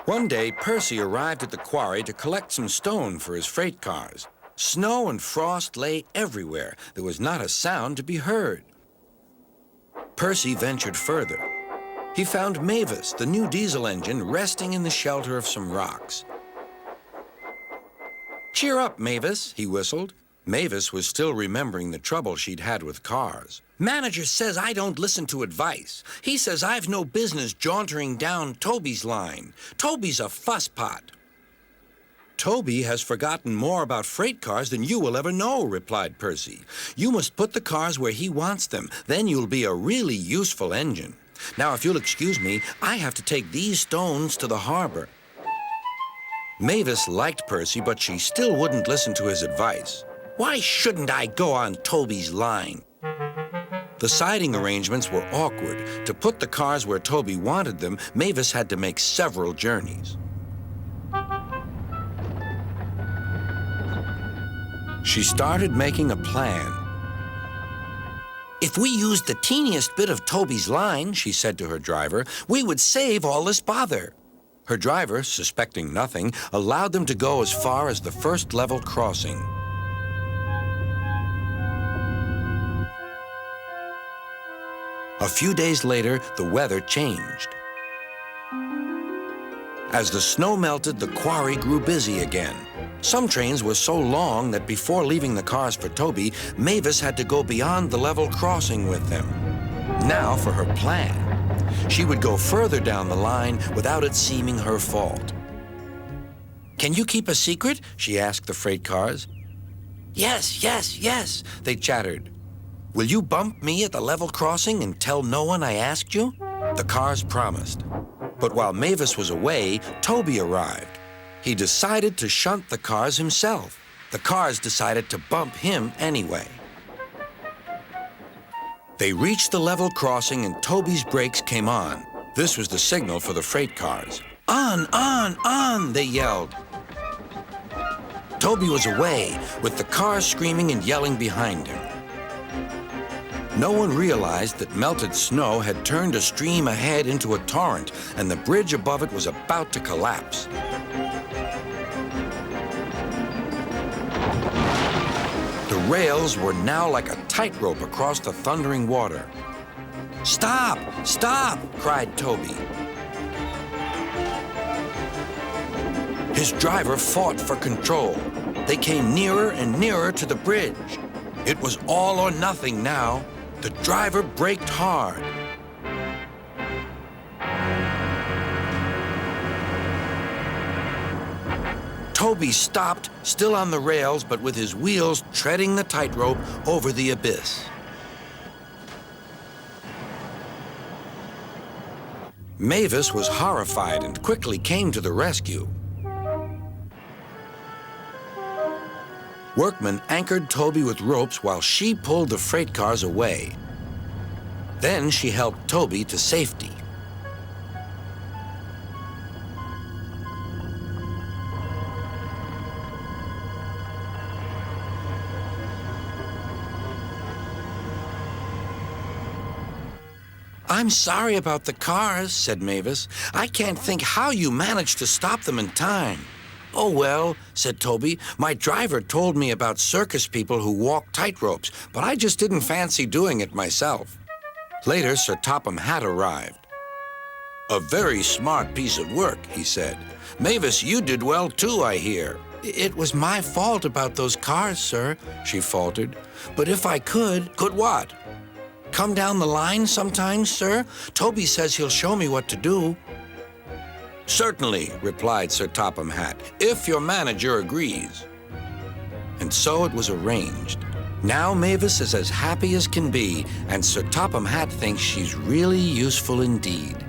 One day, Percy arrived at the quarry to collect some stone for his freight cars. Snow and frost lay everywhere. There was not a sound to be heard. Percy ventured further. He found Mavis, the new diesel engine, resting in the shelter of some rocks. "Cheer up, Mavis," he whistled. Mavis was still remembering the trouble she'd had with cars. "Manager says I don't listen to advice. He says I've no business jauntering down Toby's line. Toby's a fusspot." "Toby has forgotten more about freight cars than you will ever know," replied Percy. "You must put the cars where he wants them. Then you'll be a really useful engine. Now, if you'll excuse me, I have to take these stones to the harbor." Mavis liked Percy, but she still wouldn't listen to his advice. "Why shouldn't I go on Toby's line?" The siding arrangements were awkward. To put the cars where Toby wanted them, Mavis had to make several journeys. She started making a plan. "If we used the teeniest bit of Toby's line," she said to her driver, "we would save all this bother." Her driver, suspecting nothing, allowed them to go as far as the first level crossing. A few days later, the weather changed. As the snow melted, the quarry grew busy again. Some trains were so long that before leaving the cars for Toby, Mavis had to go beyond the level crossing with them. Now for her plan. She would go further down the line without it seeming her fault. "Can you keep a secret?" she asked the freight cars. "Yes, yes, yes," they chattered. "Will you bump me at the level crossing and tell no one I asked you?" The cars promised. But while Mavis was away, Toby arrived. He decided to shunt the cars himself. The cars decided to bump him anyway. They reached the level crossing and Toby's brakes came on. This was the signal for the freight cars. "On, on," they yelled. Toby was away, with the cars screaming and yelling behind him. No one realized that melted snow had turned a stream ahead into a torrent, and the bridge above it was about to collapse. The rails were now like a tightrope across the thundering water. "Stop! Stop!" cried Toby. His driver fought for control. They came nearer and nearer to the bridge. It was all or nothing now. The driver braked hard. Toby stopped, still on the rails, but with his wheels treading the tightrope over the abyss. Mavis was horrified and quickly came to the rescue. Workmen anchored Toby with ropes while she pulled the freight cars away. Then she helped Toby to safety. "I'm sorry about the cars," said Mavis. "I can't think how you managed to stop them in time." "Oh, well," said Toby, "my driver told me about circus people who walk tightropes, but I just didn't fancy doing it myself." Later, Sir Topham Hatt arrived. "A very smart piece of work," he said. "Mavis, you did well too, I hear." "It was my fault about those cars, sir," she faltered. "But if I could..." "Could what?" "Come down the line sometimes, sir. Toby says he'll show me what to do." "Certainly," replied Sir Topham Hatt, "if your manager agrees." And so it was arranged. Now Mavis is as happy as can be, and Sir Topham Hatt thinks she's really useful indeed.